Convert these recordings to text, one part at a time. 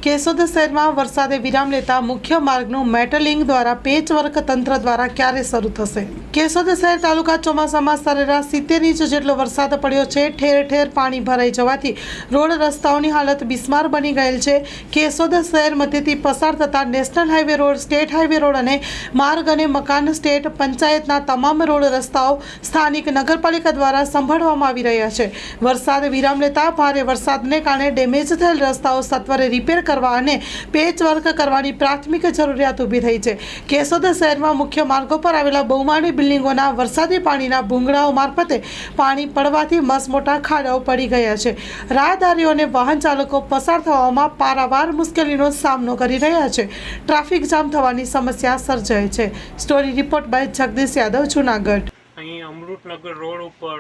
કેશોદ શહેરમાં વરસાદે વિરામ લેતા મુખ્ય માર્ગનું મેટલિંગ દ્વારા પેચવર્ક તંત્ર દ્વારા ક્યારે શરૂ થશે? કેશોદ શહેર તાલુકા ચોમાસામાં સરેરાશ 70 ઇંચ જેટલો વરસાદ પડ્યો છે। ઠેર ઠેર પાણી ભરાઈ જવાથી રોડ રસ્તાઓની હાલત બિસ્માર બની ગયેલ છે। કેશોદ શહેર મધ્યથી પસાર થતા national highway road, state highway road અને માર્ગ અને મકાન સ્ટેટ પંચાયતના તમામ રોડ રસ્તાઓ સ્થાનિક નગરપાલિકા દ્વારા સંભાળવામાં આવી રહ્યા છે। વરસાદ વિરામ લેતા ભારે વરસાદને કારણે ડેમેજ થયેલ રસ્તાઓ સત્વરે રિપેર કરવા અને પેચવર્ક કરવાની પ્રાથમિક જરૂરિયાત ઊભી થઈ છે। કેશોદ શહેરમાં મુખ્ય માર્ગો પર આવેલા બહુમાળી બિલ્ડિંગોના વરસાદી પાણીના ભૂંગળાઓ મારફતે પાણી પડવાથી મસમોટા ખાડાઓ પડી ગયા છે। રાહદારીઓ અને વાહન ચાલકો પસાર થવામાં પારાવાર મુશ્કેલીનો સામનો કરી રહ્યા છે। ટ્રાફિક જામ થવાની સમસ્યા સર્જાય છે। Story report by Jagdish Yadav, Junagadh. અહીં અમૃતનગર રોડ ઉપર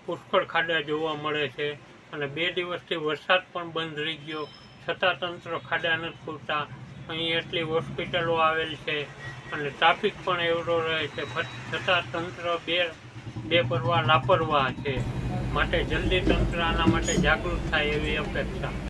પુષ્કળ ખાડા જોવા મળે છે અને 2 દિવસથી વરસાદ પણ બંધ રહી ગયો છતાં તંત્ર ખાડા નથી પૂરતા। અહીં એટલી હોસ્પિટલો આવેલ છે અને ટ્રાફિક પણ એવડો રહે છે, છતાં તંત્ર બેપરવાહ લાપરવાહ છે। માટે જલ્દી તંત્ર આના માટે જાગૃત થાય એવી અપેક્ષા।